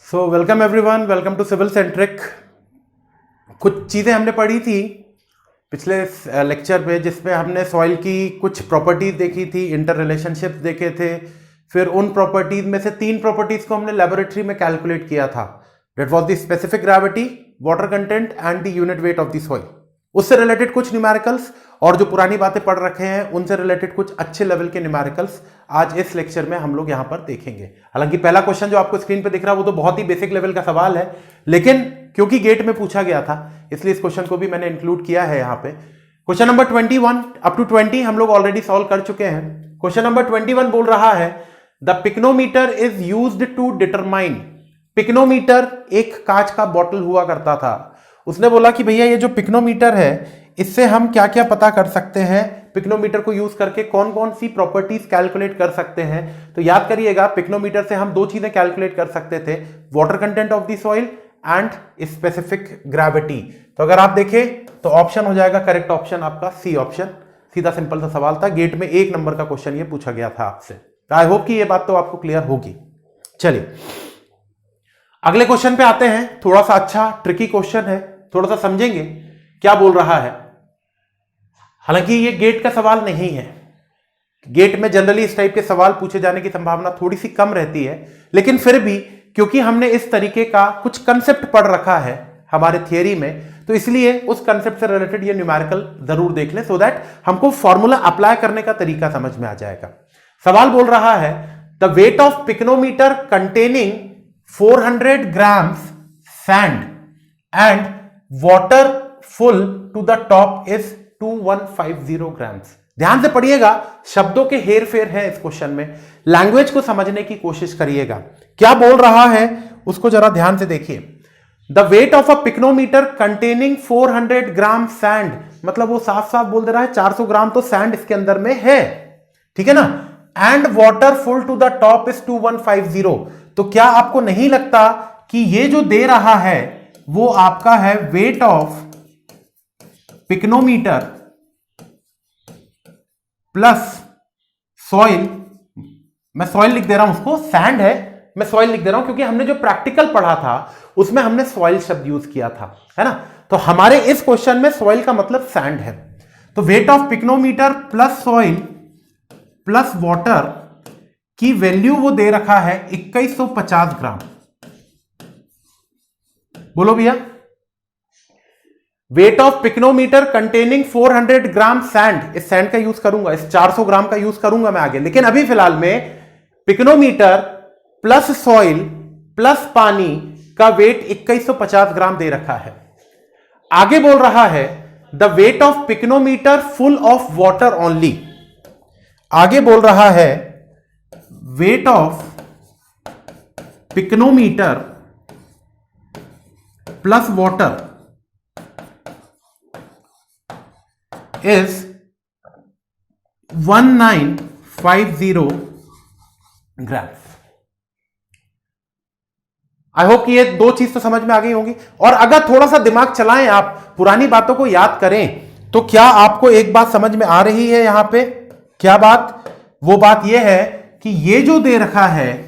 So welcome everyone, welcome to civil centric. कुछ चीज़ें हमने पढ़ी थी पिछले लेक्चर में, जिसमें हमने सॉइल की कुछ प्रॉपर्टीज देखी थी, इंटर रिलेशनशिप्स देखे थे। फिर उन प्रॉपर्टीज में से 3 प्रॉपर्टीज को हमने लेबोरेटरी में कैलकुलेट किया था। That was the specific gravity, water content and the unit weight of the soil. उससे रिलेटेड कुछ न्यूमेरिकल्स और जो पुरानी बातें पढ़ रखे हैं उनसे रिलेटेड कुछ अच्छे लेवल के न्यूमेरिकल्स आज इस लेक्चर में हम लोग यहां पर देखेंगे। हालांकि पहला क्वेश्चन जो आपको स्क्रीन पे दिख रहा है वो तो बहुत ही बेसिक लेवल का सवाल है, लेकिन क्योंकि गेट में पूछा गया था इसलिए इस क्वेश्चन को भी मैंने इंक्लूड किया है यहां पे। क्वेश्चन नंबर 21 अप टू 20 हम लोग ऑलरेडी सॉल्व कर चुके हैं। क्वेश्चन नंबर 21 बोल रहा है the pycnometer is used to determine. Pycnometer एक कांच का बॉटल हुआ करता था। उसने बोला कि भैया ये जो पिक्नोमीटर है इससे हम क्या क्या पता कर सकते हैं, पिक्नोमीटर को यूज करके कौन कौन सी प्रॉपर्टीज कैलकुलेट कर सकते हैं। तो याद करिएगा, पिक्नोमीटर से हम 2 चीजें कैलकुलेट कर सकते थे, water content of the soil and specific gravity. तो अगर आप देखें तो ऑप्शन हो जाएगा करेक्ट ऑप्शन आपका सी ऑप्शन। सीधा सिंपल सा सवाल था, गेट में 1 नंबर का क्वेश्चन ये पूछा गया था आपसे। आई होप कि ये बात तो आपको क्लियर होगी। चलिए अगले क्वेश्चन पे आते हैं। थोड़ा सा अच्छा ट्रिकी क्वेश्चन है, थोड़ा सा समझेंगे क्या बोल रहा है। हालांकि ये गेट का सवाल नहीं है, गेट में जनरली इस टाइप के सवाल पूछे जाने की संभावना थोड़ी सी कम रहती है, लेकिन फिर भी क्योंकि हमने इस तरीके का कुछ कंसेप्ट पढ़ रखा है हमारे थियरी में, तो इसलिए उस कंसेप्ट से रिलेटेड ये न्यूमेरिकल जरूर देख लें, सो दैट हमको फॉर्मूला अप्लाई करने का तरीका समझ में आ जाएगा। सवाल बोल रहा है the weight of pycnometer containing 400 grams sand and water full to the top is 2150 grams. ध्यान से पढ़िएगा, शब्दों के हेर फेर है इस क्वेश्चन में, लैंग्वेज को समझने की कोशिश करिएगा। क्या बोल रहा है उसको जरा ध्यान से देखिए। The weight of a pycnometer containing 400 gram sand, मतलब वो साफ साफ बोल दे रहा है 400 ग्राम तो सैंड इसके अंदर में है, ठीक है ना। And water full to the top is 2150। तो क्या आपको नहीं लगता कि ये जो दे रहा है वो आपका है wait of pycnometer plus soil. मैं सॉइल लिख दे रहा हूं, उसको सैंड है, मैं सॉइल लिख दे रहा हूं क्योंकि हमने जो प्रैक्टिकल पढ़ा था उसमें हमने सॉइल शब्द यूज किया था, है ना। तो हमारे इस क्वेश्चन में सॉइल का मतलब सैंड है। तो wait of pycnometer plus soil plus water की वैल्यू वो दे रखा है 2150 ग्राम। बोलो भैया, wait of pycnometer containing 400 gram sand, इस सैंड का यूज करूंगा, इस 400 ग्राम का यूज करूंगा मैं आगे, लेकिन अभी फिलहाल में पिक्नोमीटर प्लस सॉइल प्लस पानी का वेट 2150 ग्राम दे रखा है। आगे बोल रहा है the weight of pycnometer full of water only. आगे बोल रहा है wait of pycnometer plus water is 1950 grams. I hope कि ये 2 चीज तो समझ में आ गई होंगी। और अगर थोड़ा सा दिमाग चलाएं, आप पुरानी बातों को याद करें, तो क्या आपको एक बात समझ में आ रही है यहां पे? क्या बात? वो बात यह है कि ये जो दे रखा है,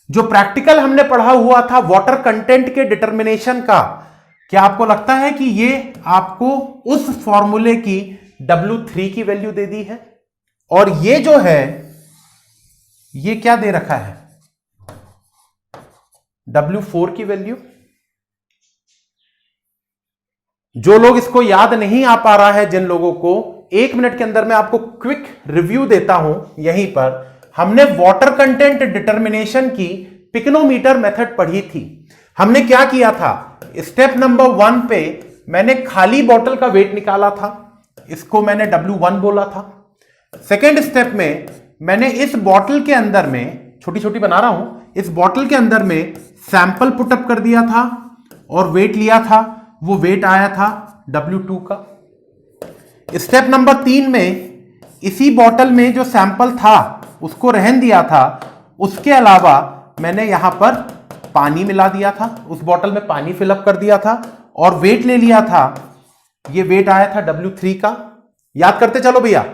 जो प्रैक्टिकल हमने पढ़ा हुआ था वाटर कंटेंट के डिटर्मिनेशन का, क्या आपको लगता है कि ये आपको उस फॉर्मूले की W3 की वैल्यू दे दी है? और ये जो है ये क्या दे रखा है? W4 की वैल्यू। जो लोग इसको याद नहीं आ पा रहा है, जिन लोगों को, 1 मिनट के अंदर मैं आपको क्विक रिव्यू देता हूं। यहीं पर हमने वाटर कंटेंट डिटर्मिनेशन की पिक्नोमीटर मेथड पढ़ी थी। हमने क्या किया था? स्टेप नंबर 1 पे मैंने खाली बोतल का वेट निकाला था, इसको मैंने W1 बोला था। सेकेंड स्टेप में मैंने इस बोतल के अंदर में, छोटी छोटी बना रहा हूं, इस बोतल के अंदर में सैंपल पुटअप कर दिया था और वेट लिया था, वो वेट आया था W2 का। स्टेप नंबर 3 में इसी बोतल में जो सैंपल था उसको रहन दिया था, उसके अलावा मैंने यहां पर पानी मिला दिया था, उस बोतल में पानी फिलअप कर दिया था और वेट ले लिया था। ये वेट आया था W3 का। याद करते चलो भैया।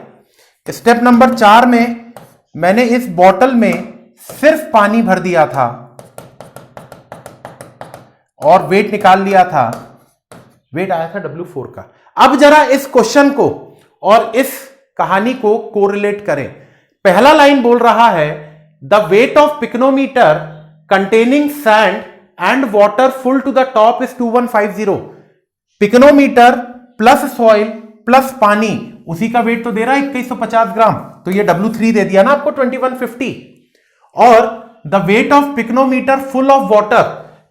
स्टेप नंबर 4 में मैंने इस बोतल में सिर्फ पानी भर दिया था और वेट निकाल लिया था, वेट आया था W4 का। अब जरा इस क्वेश्चन को और इस कहानी को कोरिलेट करें। पहला लाइन बोल रहा है the weight of pycnometer containing sand and water full to the top is 2150। Pycnometer plus soil plus पानी, उसी का वेट तो दे रहा है 2150 ग्राम, तो ये W3 दे दिया ना आपको 2150। और the weight of pycnometer full of water,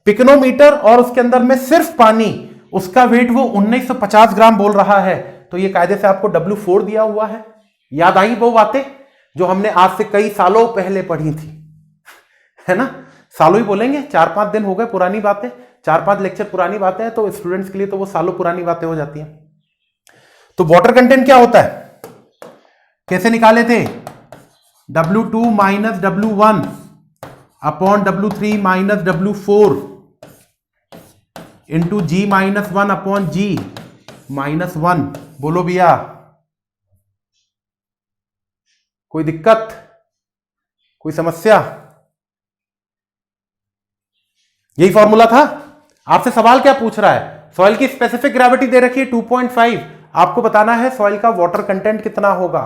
pycnometer और उसके अंदर में सिर्फ पानी, उसका वेट वो 1950 ग्राम बोल रहा है। तो ये कायदे से आपको W4 दिया हुआ है। याद आई वो बातें जो हमने आज से कई सालों पहले पढ़ी थी, है ना? सालों ही बोलेंगे, 4-5 दिन हो गए, पुरानी बातें, 4-5 लेक्चर पुरानी बातें हैं, तो स्टूडेंट्स के लिए तो वो सालों पुरानी बातें हो जाती हैं। तो वाटर कंटेंट क्या होता है, कैसे निकाले थे? W2 minus W1 upon W3 minus W4 into G minus 1 upon G minus 1। बोलो भैया, कोई दिक्कत, कोई समस्या? यही फॉर्मूला था। आपसे सवाल क्या पूछ रहा है? सॉइल की स्पेसिफिक ग्रेविटी दे रखी है 2.5, आपको बताना है सॉइल का वाटर कंटेंट कितना होगा।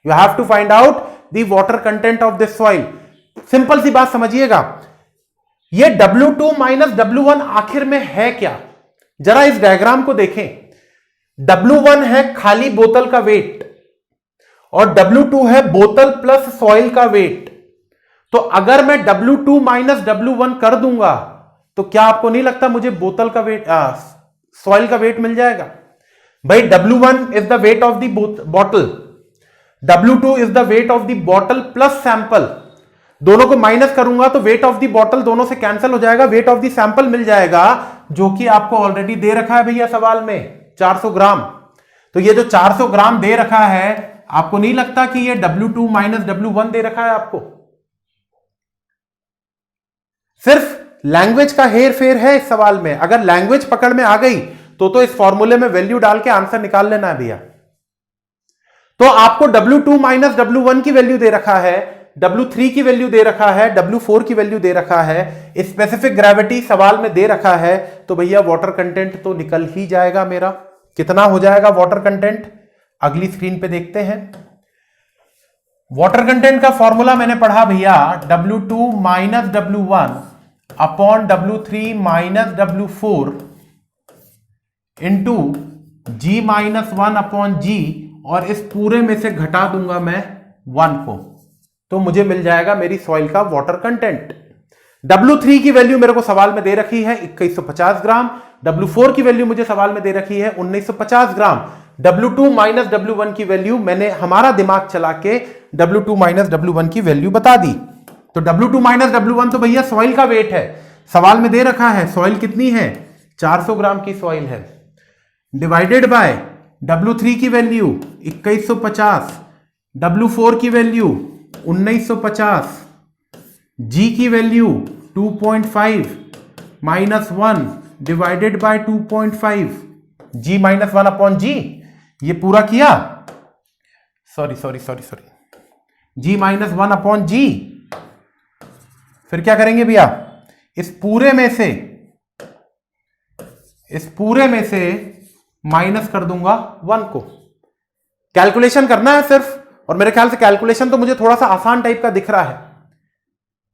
You have to find out the water content of this soil. Simple सी बात समझिएगा, ये W2 माइनस W1 आखिर में है क्या? जरा इस डायग्राम को देखें। W1 है खाली बोतल का वेट और W2 है बोतल प्लस सॉइल का वेट। तो अगर मैं W2 माइनस W1 कर दूंगा तो क्या आपको नहीं लगता मुझे बोतल का वेट, सॉइल का वेट मिल जाएगा? भाई W1 is the weight of the bottle, W2 is the weight of the bottle plus sample. दोनों को माइनस करूंगा तो वेट ऑफ द बॉटल दोनों से कैंसिल हो जाएगा, वेट ऑफ द सैंपल मिल जाएगा, जो कि आपको ऑलरेडी दे रखा है भैया सवाल में 400 ग्राम। तो ये जो 400 ग्राम दे रखा है, आपको नहीं लगता कि ये W2 माइनस W1 दे रखा है आपको? सिर्फ लैंग्वेज का हेर फेर है इस सवाल में। अगर लैंग्वेज पकड़ में आ गई तो इस फॉर्मूले में वैल्यू डाल के आंसर निकाल लेना है भैया। तो आपको W2 माइनस W1 की वैल्यू दे रखा है, W3 की वैल्यू दे रखा है, W4 की वैल्यू दे रखा है, स्पेसिफिक ग्रेविटी सवाल में दे रखा है, तो भैया वाटर कंटेंट तो निकल ही जाएगा मेरा। कितना हो जाएगा वाटर कंटेंट? अगली स्क्रीन पे देखते हैं। वाटर कंटेंट का फॉर्मूला मैंने पढ़ा भैया, W2 minus W1 upon W3 minus W4 into G minus 1 upon G, और इस पूरे में से घटा दूंगा मैं 1 को, तो मुझे मिल जाएगा मेरी सॉइल का वाटर कंटेंट। W3 की वैल्यू मेरे को सवाल में दे रखी है 2150 ग्राम, W4 की वैल्यू मुझे सवाल में दे रखी है 1950 ग्राम। W2 माइनस W1 की वैल्यू मैंने हमारा दिमाग चला के W2 माइनस W1 की वैल्यू बता दी। तो W2 माइनस W1 तो भैया सॉइल का वेट है, सवाल में दे रखा है। सॉइल कितनी है? 400 ग्राम की सॉइल है, डिवाइडेड बाय W3 की वैल्यू 2150, W4 की वैल्यू 1950, G की value 2.5 minus 1 divided by 2.5, G minus 1 upon G। ये पूरा किया, sorry, G minus 1 upon G। फिर क्या करेंगे भैया? इस पूरे में से माइनस कर दूंगा 1 को। कैलकुलेशन करना है सिर्फ, और मेरे ख्याल से कैलकुलेशन तो मुझे थोड़ा सा आसान टाइप का दिख रहा है।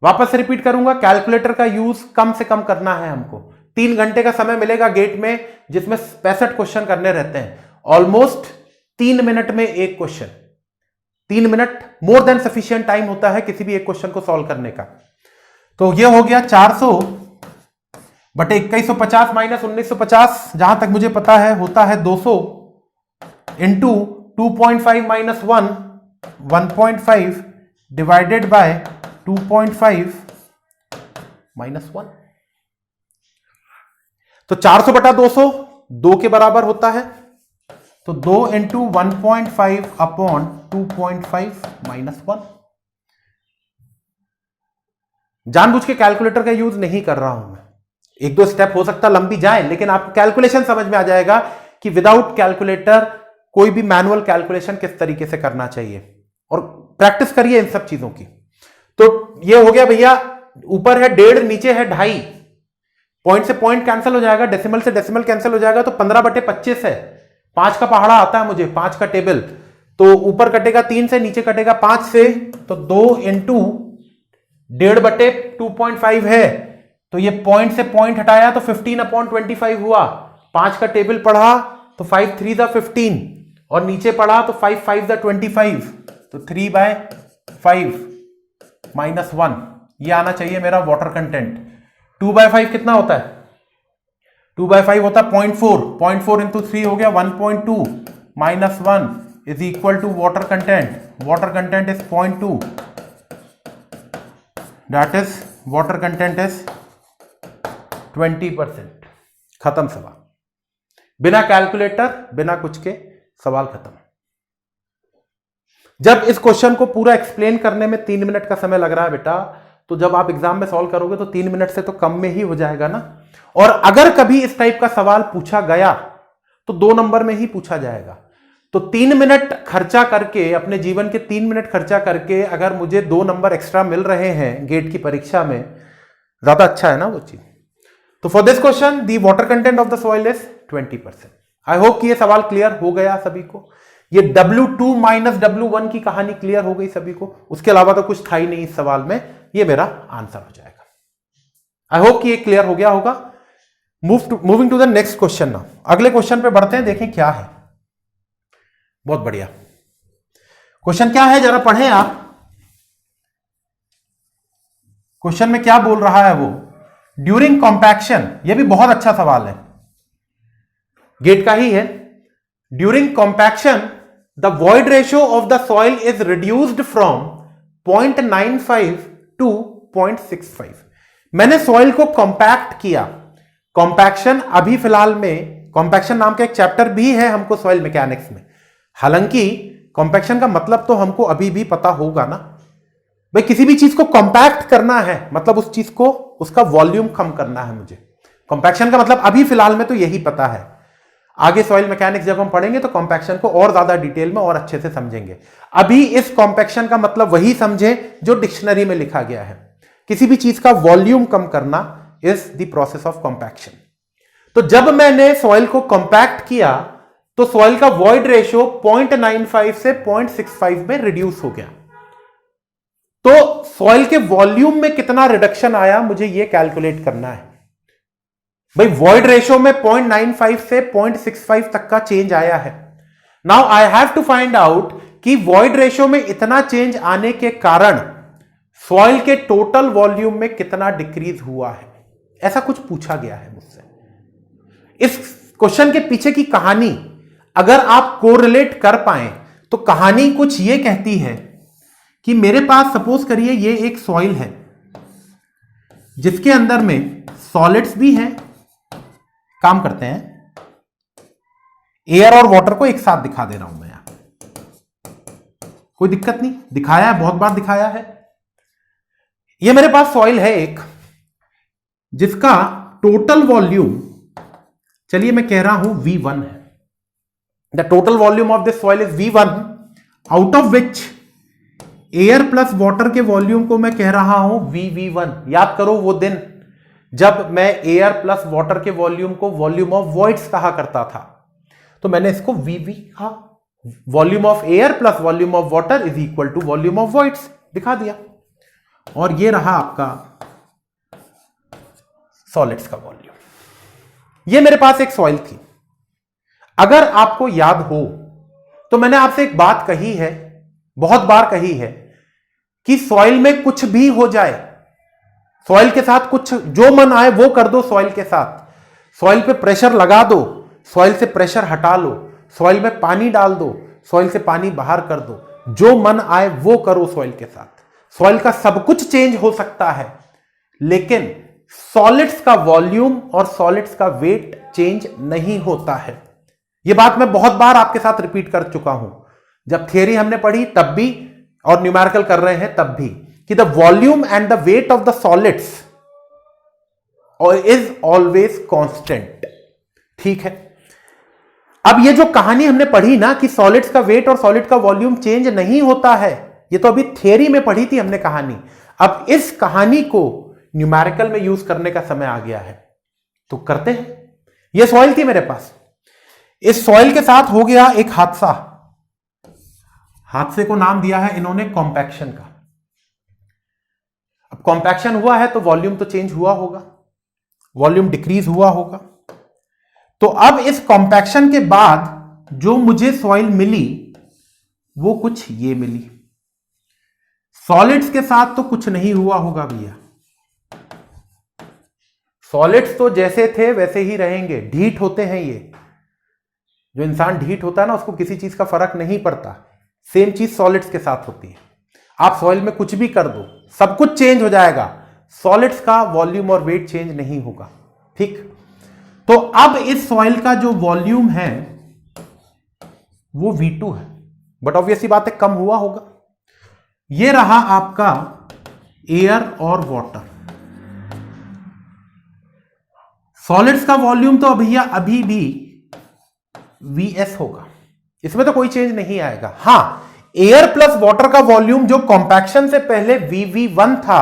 वापस रिपीट करूंगा, कैलकुलेटर का यूज कम से कम करना है हमको। 3 घंटे का समय मिलेगा गेट में, जिसमें 65 क्वेश्चन करने रहते हैं। ऑलमोस्ट 3 मिनट में एक question, 3 minute more than sufficient time होता है किसी भी एक क्वेश्चन को सॉल्व करने का। तो ये हो गया 400 बटे 2150 माइनस 1950, जहां तक मुझे पता है होता है 200 into 2.5 minus 1 1.5 divided by 2.5 minus 1। तो 400 बटा 200 2 के बराबर होता है, तो 2 इंटू 1.5 अपॉन 2.5 माइनस 1। जानबूझ के कैलकुलेटर का यूज नहीं कर रहा हूं मैं, 1-2 स्टेप हो सकता लंबी जाए, लेकिन आपको कैलकुलेशन समझ में आ जाएगा कि विदाउट कैलकुलेटर कोई भी मैनुअल कैलकुलेशन किस तरीके से करना चाहिए, और प्रैक्टिस करिए इन सब चीजों की। तो ये हो गया भैया, ऊपर है 1.5 नीचे है 2.5, पॉइंट से पॉइंट कैंसिल हो जाएगा, डेसिमल से डेसिमल कैंसिल हो जाएगा, तो 15/25 है। 5 का पहाड़ा आता है मुझे, 5 का टेबल, तो ऊपर कटेगा 3 से, नीचे कटेगा 5 से, तो 2 इंटू 1.5/2.5 है, तो ये पॉइंट से पॉइंट हटाया तो 15/25 हुआ। 5 का टेबल पढ़ा तो 5 3 15, और नीचे पढ़ा तो 5 5 25, तो 3/5 -1, ये आना चाहिए मेरा वाटर कंटेंट। 2/5 कितना होता है? 2/5 होता है 0.4, 0.4 इंटू 3 हो गया 1.2 -1 is equal to water content. Water content is 0.2, that is water content is 20%। खत्म सवाल, बिना कैलकुलेटर बिना कुछ के सवाल खत्म। जब इस क्वेश्चन को पूरा एक्सप्लेन करने में 3 मिनट का समय लग रहा है बेटा, तो जब आप एग्जाम में सॉल्व करोगे तो 3 मिनट से तो कम में ही हो जाएगा ना। और अगर कभी इस टाइप का सवाल पूछा गया तो 2 नंबर में ही पूछा जाएगा। तो 3 मिनट खर्चा करके, अपने जीवन के 3 मिनट खर्चा करके अगर मुझे 2 नंबर एक्स्ट्रा मिल रहे हैं गेट की परीक्षा में, ज्यादा अच्छा है ना वो चीज। तो for this question the water content of the soil is 20%। I hope कि ये सवाल क्लियर हो गया सभी को। ये W2 माइनस W1 की कहानी क्लियर हो गई सभी को। उसके अलावा तो कुछ था ही नहीं इस सवाल में, ये मेरा आंसर हो जाएगा। आई होप कि ये क्लियर हो गया होगा। Moving to the next question now. अगले क्वेश्चन पे बढ़ते हैं, देखें क्या है। बहुत बढ़िया क्वेश्चन, क्या है जरा पढ़ें आप। क्वेश्चन में क्या बोल रहा है वो? ड्यूरिंग कॉम्पैक्शन, ये भी बहुत अच्छा सवाल है, गेट का ही है। During compaction the void ratio of the soil is reduced from 0.95 to 0.65। मैंने सॉइल को कॉम्पैक्ट किया। कॉम्पैक्शन अभी फिलहाल में, कॉम्पैक्शन नाम का एक चैप्टर भी है हमको सॉइल मैकेनिक्स में। हालांकि कॉम्पैक्शन का मतलब तो हमको अभी भी पता होगा ना भाई, किसी भी चीज को कॉम्पैक्ट करना है मतलब उस चीज को, उसका वॉल्यूम कम करना है मुझे। कॉम्पैक्शन का मतलब अभी फिलहाल में तो यही पता है। आगे सॉइल मैकेनिक्स जब हम पढ़ेंगे तो कॉम्पैक्शन को और ज्यादा डिटेल में और अच्छे से समझेंगे। अभी इस कॉम्पैक्शन का मतलब वही समझें जो डिक्शनरी में लिखा गया है। किसी भी चीज का वॉल्यूम कम करना is the process of compaction. तो जब मैंने सॉइल को कॉम्पैक्ट किया तो सॉइल का वॉइड रेशियो 0.95 से 0.65 में रिड्यूस हो गया। तो सॉइल के वॉल्यूम में कितना रिडक्शन आया मुझे यह कैलकुलेट करना है भाई। वॉइड रेशियो में 0.95 से 0.65 तक का चेंज आया है। Now I have to find out कि वॉइड रेशियो में इतना चेंज आने के कारण सॉइल के टोटल वॉल्यूम में कितना डिक्रीज हुआ है। ऐसा कुछ पूछा गया है मुझसे। इस क्वेश्चन के पीछे की कहानी अगर आप कोरिलेट कर पाए तो कहानी कुछ ये कहती है कि मेरे पास सपोज करिए ये एक सॉइल है जिसके अंदर में सॉलिड्स भी हैं। काम करते हैं, एयर और वाटर को एक साथ दिखा दे रहा हूं मैं यहां, कोई दिक्कत नहीं, दिखाया है, बहुत बार दिखाया है। ये मेरे पास सॉइल है एक जिसका टोटल वॉल्यूम, चलिए मैं कह रहा हूं V1 है। The total volume of this soil is V1, out of which air plus water के वॉल्यूम को मैं कह रहा हूं VV1। याद करो वो दिन जब मैं एयर प्लस वाटर के वॉल्यूम को वॉल्यूम ऑफ वॉइड्स कहा करता था, तो मैंने इसको VV कहा। Volume of air plus volume of water is equal to volume of voids, दिखा दिया। और ये रहा आपका सॉलिड्स का वॉल्यूम। ये मेरे पास एक सॉइल थी। अगर आपको याद हो तो मैंने आपसे एक बात कही है, बहुत बार कही है, कि सॉइल में कुछ भी हो जाए, सॉइल के साथ कुछ जो मन आए वो कर दो। सॉइल के साथ सॉइल पे प्रेशर लगा दो, सॉइल से प्रेशर हटा लो, सॉइल में पानी डाल दो, सॉइल से पानी बाहर कर दो, जो मन आए वो करो सॉइल के साथ। सॉइल का सब कुछ चेंज हो सकता है, लेकिन सॉलिड्स का वॉल्यूम और सॉलिड्स का वेट चेंज नहीं होता है। यह बात मैं बहुत बार आपके साथ रिपीट कर चुका हूं, जब थियरी हमने पढ़ी तब भी और न्यूमेरिकल कर रहे हैं तब भी, कि the volume and the weight of the solids is always constant. ठीक है, अब ये जो कहानी हमने पढ़ी ना कि सॉलिड्स का वेट और सॉलिड का वॉल्यूम चेंज नहीं होता है, ये तो अभी थियरी में पढ़ी थी हमने कहानी। अब इस कहानी को न्यूमेरिकल में यूज करने का समय आ गया है। तो करते हैं। ये सॉइल थी मेरे पास, इस सॉइल के साथ हो गया एक हादसा। हादसे को नाम दिया है इन्होंने कॉम्पैक्शन का। अब कॉम्पैक्शन हुआ है तो वॉल्यूम तो चेंज हुआ होगा, वॉल्यूम डिक्रीज हुआ होगा। तो अब इस कॉम्पैक्शन के बाद जो मुझे सॉइल मिली वो कुछ ये मिली। सॉलिड्स के साथ तो कुछ नहीं हुआ होगा भैया, सॉलिड्स तो जैसे थे वैसे ही रहेंगे, ढीठ होते हैं ये। जो इंसान ढीठ होता है ना उसको किसी चीज का फर्क नहीं पड़ता, सेम चीज सॉलिड्स के साथ होती है। आप सॉइल में कुछ भी कर दो सब कुछ चेंज हो जाएगा, सॉलिड्स का वॉल्यूम और वेट चेंज नहीं होगा। ठीक, तो अब इस सॉइल का जो वॉल्यूम है वो V2 है, बट ऑब्वियसली बात है कम हुआ होगा। ये रहा आपका एयर और वाटर। सॉलिड्स का वॉल्यूम तो भैया अभी भी Vs होगा, इसमें तो कोई चेंज नहीं आएगा। हां, एयर प्लस वाटर का वॉल्यूम जो कॉम्पैक्शन से पहले VV1 था,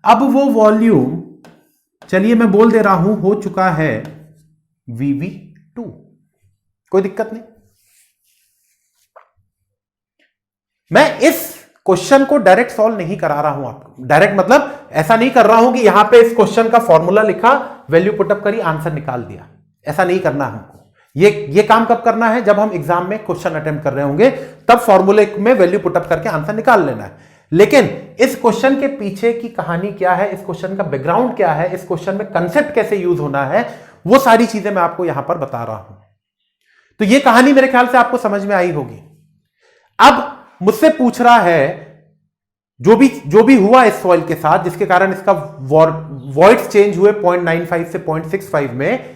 अब वो वॉल्यूम चलिए मैं बोल दे रहा हूं हो चुका है VV2। कोई दिक्कत नहीं। मैं इस क्वेश्चन को डायरेक्ट सॉल्व नहीं करा रहा हूं आपको, डायरेक्ट मतलब ऐसा नहीं कर रहा हूं कि यहां पे इस क्वेश्चन का फॉर्मूला लिखा, वैल्यू पुटअप करी, आंसर निकाल दिया। ऐसा नहीं करना हमको। ये काम कब करना है? जब हम एग्जाम में क्वेश्चन अटेम्प्ट कर रहे होंगे, तब फॉर्मूले में वैल्यू पुटअप करके आंसर निकाल लेना है। लेकिन इस क्वेश्चन के पीछे की कहानी क्या है, इस क्वेश्चन का बैकग्राउंड क्या है, इस क्वेश्चन में कंसेप्ट कैसे यूज होना है, वो सारी चीजें मैं आपको यहां पर बता रहा हूं। तो ये कहानी मेरे ख्याल से आपको समझ में आई होगी। अब मुझसे पूछ रहा है जो भी हुआ इस सॉइल के साथ, जिसके कारण इसका वॉइड्स चेंज हुए 0.95 से 0.65 में,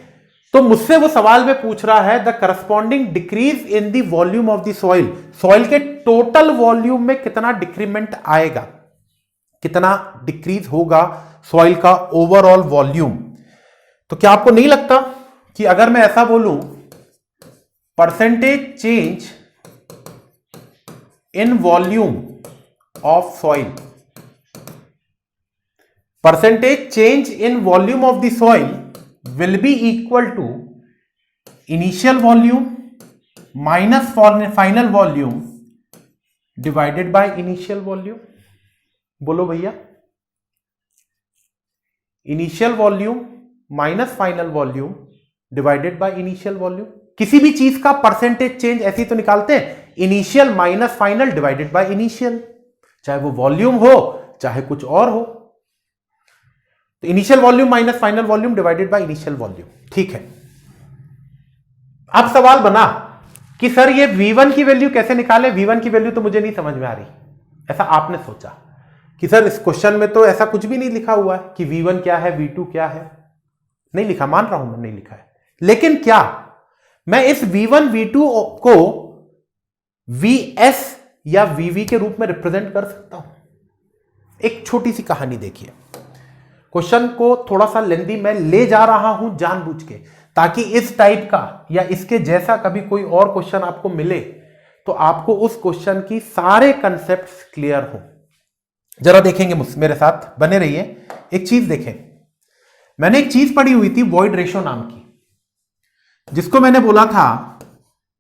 तो मुझसे वो सवाल में पूछ रहा है the corresponding decrease in the volume of the soil. Soil के टोटल वॉल्यूम में कितना डिक्रीमेंट आएगा, कितना डिक्रीज होगा सॉइल का ओवरऑल वॉल्यूम। तो क्या आपको नहीं लगता कि अगर मैं ऐसा बोलूं percentage change in volume of soil, percentage change in volume of the soil will be equal to initial volume minus final volume divided by initial volume। बोलो भैया, initial volume minus final volume divided by initial volume। किसी भी चीज का percentage change ऐसे ही तो निकालते हैं, initial minus final divided by initial, चाहे वो वॉल्यूम हो चाहे कुछ और हो। तो initial volume minus final volume divided by initial volume. ठीक है, अब सवाल बना कि सर ये V1 की वैल्यू कैसे निकाले। V1 की वैल्यू तो मुझे नहीं समझ में आ रही। ऐसा आपने सोचा कि सर इस क्वेश्चन में तो ऐसा कुछ भी नहीं लिखा हुआ है कि V1 क्या है V2 क्या है, नहीं लिखा, मान रहा हूं मैं नहीं लिखा है। लेकिन क्या मैं इस V1 V2 को Vs या VV के रूप में रिप्रेजेंट कर सकता हूं? एक छोटी सी कहानी देखिए, क्वेश्चन को थोड़ा सा लेंदी मैं ले जा रहा हूं जानबूझ के, ताकि इस टाइप का या इसके जैसा कभी कोई और क्वेश्चन आपको मिले तो आपको उस क्वेश्चन की सारे कंसेप्ट्स क्लियर हो। जरा देखेंगे मेरे साथ, बने रहिए। एक चीज देखें, मैंने एक चीज पढ़ी हुई थी वॉइड रेशो नाम की, जिसको मैंने बोला था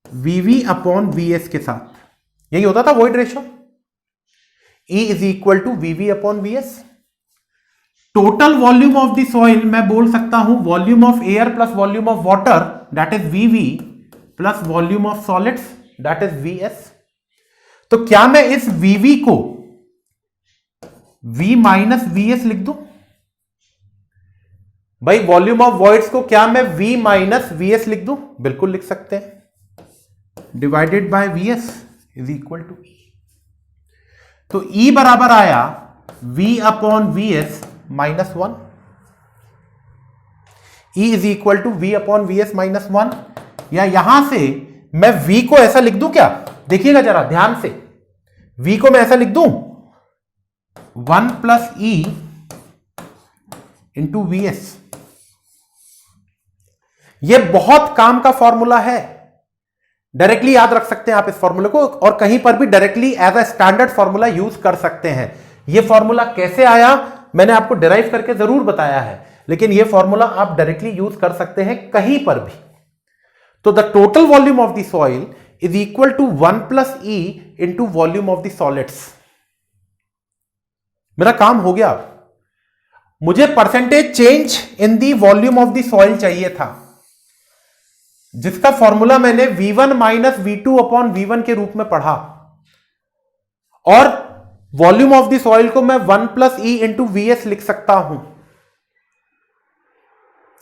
VV अपॉन VS के साथ यही होता था void ratio. E is equal to VV upon VS। Total volume of the soil मैं बोल सकता हूं volume of air plus volume of water that is VV plus volume of solids that is VS। तो क्या मैं इस VV को V minus VS लिख दूं? भाई वॉल्यूम ऑफ वॉइड्स को क्या मैं V माइनस VS लिख दूं? बिल्कुल लिख सकते हैं, divided by VS is equal to E। तो E बराबर आया V upon VS minus 1। E is equal to V upon VS minus 1। या यहां से मैं V को ऐसा लिख दूं क्या? देखिएगा जरा ध्यान से, V को मैं ऐसा लिख दूं 1 प्लस E इंटू VS। यह बहुत काम का फॉर्मूला है, डायरेक्टली याद रख सकते हैं आप इस फॉर्मूले को, और कहीं पर भी directly as a standard formula use कर सकते हैं। यह फॉर्मूला कैसे आया मैंने आपको डिराइव करके जरूर बताया है, लेकिन ये फॉर्मूला आप डायरेक्टली यूज कर सकते हैं कहीं पर भी। तो the total volume of the soil is equal to 1 plus E into volume of the solids. मेरा काम हो गया। मुझे percentage change in the volume of the soil चाहिए था, जिसका फॉर्मूला मैंने V1 minus V2 upon V1 के रूप में पढ़ा, और वॉल्यूम ऑफ द सॉइल को मैं 1 प्लस ई इंटू VS लिख सकता हूं।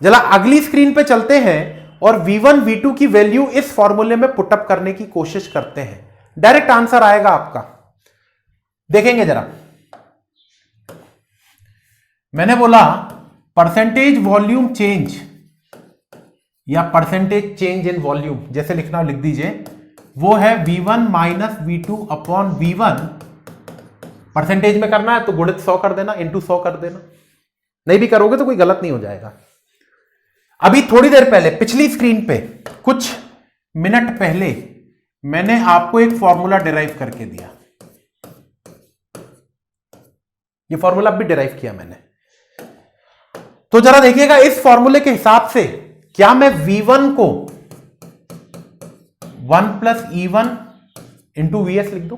जरा अगली स्क्रीन पे चलते हैं और V1 V2 की वैल्यू इस फॉर्मूले में पुटअप करने की कोशिश करते हैं। डायरेक्ट आंसर आएगा आपका। देखेंगे जरा, मैंने बोला परसेंटेज वॉल्यूम चेंज या परसेंटेज चेंज इन वॉल्यूम, जैसे लिखना लिख दीजिए, वो है V1 minus V2 upon V1। Percentage में करना है तो गुणित 100 कर देना, इंटू 100 कर देना। नहीं भी करोगे तो कोई गलत नहीं हो जाएगा। अभी थोड़ी देर पहले पिछली स्क्रीन पे कुछ मिनट पहले मैंने आपको एक फॉर्मूला डिराइव करके दिया। ये फॉर्मूला भी डिराइव किया मैंने। तो जरा देखिएगा, इस फॉर्मूले के हिसाब से क्या मैं V1 को 1 प्लस E1 इंटू VS लिख दूं,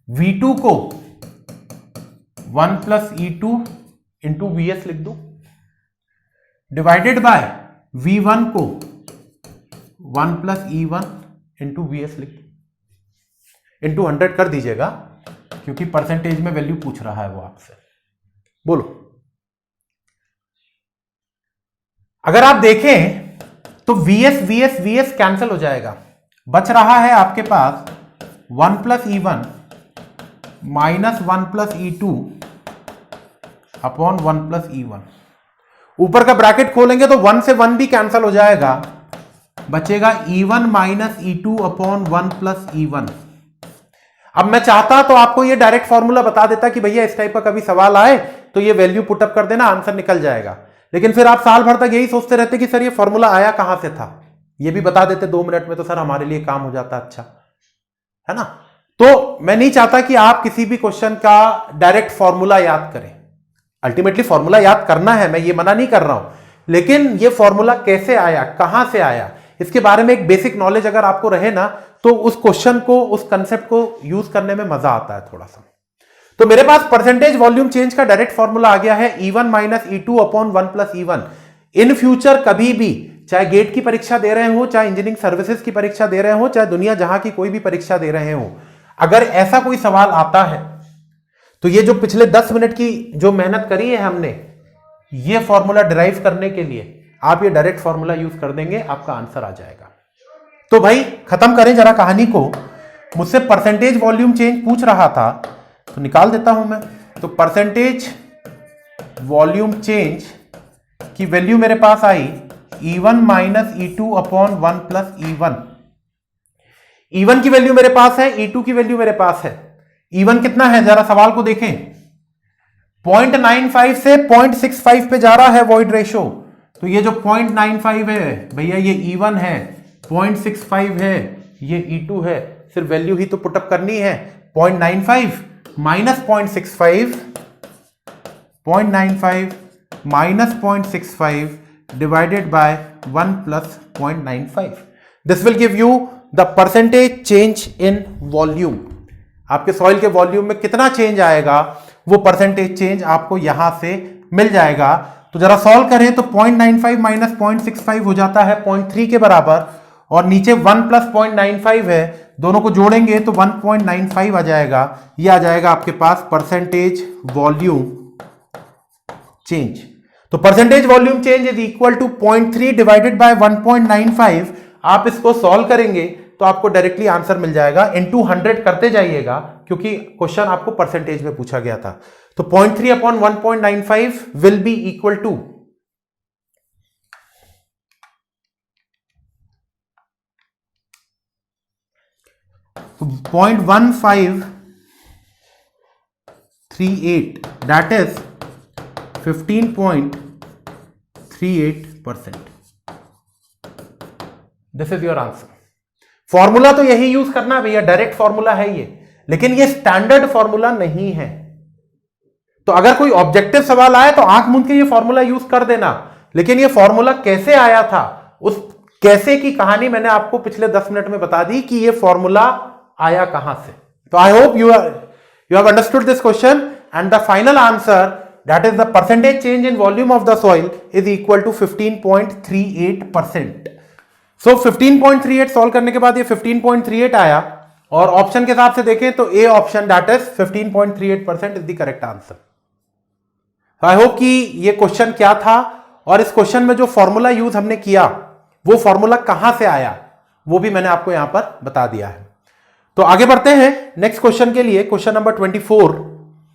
V2 को 1 प्लस E2 इंटू VS लिख दूं, डिवाइडेड बाय V1 को 1 प्लस E1 इंटू VS लिख दूं, इंटू 100 कर दीजिएगा, क्योंकि परसेंटेज में वैल्यू पूछ रहा है वो आपसे। बोलो, अगर आप देखें तो VS VS VS कैंसिल हो जाएगा, बच रहा है आपके पास 1 plus E1 minus 1 plus E2 upon 1 plus E1। ऊपर का ब्रैकेट खोलेंगे तो 1 से 1 भी कैंसिल हो जाएगा, बचेगा E1 minus E2 upon 1 plus E1। अब मैं चाहता तो आपको ये डायरेक्ट फॉर्मूला बता देता कि भैया इस टाइप का कभी सवाल आए तो ये वैल्यू पुटअप कर देना, आंसर निकल जाएगा। लेकिन फिर आप साल भर तक यही सोचते रहते कि सर ये फॉर्मूला आया कहां से था। ये भी बता देते 2 मिनट में तो सर हमारे लिए काम हो जाता, अच्छा है ना। तो मैं नहीं चाहता कि आप किसी भी क्वेश्चन का डायरेक्ट फॉर्मूला याद करें। अल्टीमेटली फॉर्मूला याद करना है, मैं ये मना नहीं कर रहा हूं, लेकिन ये फॉर्मूला कैसे आया, कहां से आया, इसके बारे में एक बेसिक नॉलेज अगर आपको रहे ना, तो उस क्वेश्चन को, उस कंसेप्ट को यूज करने में मजा आता है थोड़ा सा। तो मेरे पास परसेंटेज वॉल्यूम चेंज का डायरेक्ट फॉर्मूला आ गया है E1 minus E2 upon 1 plus E1। In future कभी भी, चाहे गेट की परीक्षा दे रहे हो, चाहे इंजीनियरिंग सर्विसेज की परीक्षा दे रहे हो, चाहे दुनिया जहां की कोई भी परीक्षा दे रहे हो, अगर ऐसा कोई सवाल आता है तो ये जो पिछले 10 मिनट की जो मेहनत करी है हमने ये फॉर्मूला डिराइव करने के लिए, आप ये डायरेक्ट फॉर्मूला यूज कर देंगे, आपका आंसर आ जाएगा। तो भाई खत्म करें जरा कहानी को। मुझसे परसेंटेज वॉल्यूम चेंज पूछ रहा था तो निकाल देता हूं मैं। तो परसेंटेज वॉल्यूम चेंज की वैल्यू मेरे पास आई E1 minus E2 upon 1 plus E1। E1 की वैल्यू मेरे पास है, E2 की वैल्यू मेरे पास है। E1 कितना है, जरा सवाल को देखें, 0.95 से 0.65 पे जा रहा है वॉइड रेशो। तो ये जो 0.95 है भैया ये E1 है, 0.65 है ये E2 है। सिर्फ वैल्यू ही तो पुटअप करनी है। 0.95 minus 0.65, 0.95 minus 0.65 divided by 1 plus 0.95। This will give you the percentage change in volume. आपके सॉइल के वॉल्यूम में कितना चेंज आएगा वो परसेंटेज चेंज आपको यहां से मिल जाएगा। तो जरा सॉल्व करें तो 0.95 माइनस 0.65 हो जाता है 0.3 के बराबर, और नीचे 1 प्लस 0.95 है, दोनों को जोड़ेंगे तो 1.95 आ जाएगा। ये आ जाएगा आपके पास परसेंटेज वॉल्यूम चेंज। तो percentage volume change is equal to 0.3 divided by 1.95। आप इसको सॉल्व करेंगे तो आपको डायरेक्टली आंसर मिल जाएगा। इनटू 100 करते जाइएगा क्योंकि क्वेश्चन आपको परसेंटेज में पूछा गया था। तो 0.3 upon 1.95 will be equal to 0.1538, that is 15.38%. This is your answer. Formula तो यही यूज करना है भैया, डायरेक्ट फॉर्मूला है ये, लेकिन ये स्टैंडर्ड फॉर्मूला नहीं है। तो अगर कोई ऑब्जेक्टिव सवाल आए तो आंख मूंद के ये फॉर्मूला यूज कर देना, लेकिन ये फॉर्मूला कैसे आया था, उस कैसे की कहानी मैंने आपको पिछले 10 मिनट में बता दी कि ये फॉर्मूला आया कहां से। तो I hope you have understood this question and the final answer that is the percentage change in volume of the soil is equal to 15.38%। So 15.38 solve करने के बाद ये 15.38 आया, और ऑप्शन के हिसाब से देखें तो A option that is 15.38% is the correct answer. I hope कि ये क्वेश्चन क्या था और इस क्वेश्चन में जो फॉर्मूला यूज हमने किया वो फॉर्मूला कहां से आया वो भी मैंने आपको यहां पर बता दिया है। तो आगे बढ़ते हैं नेक्स्ट क्वेश्चन के लिए। Question number 24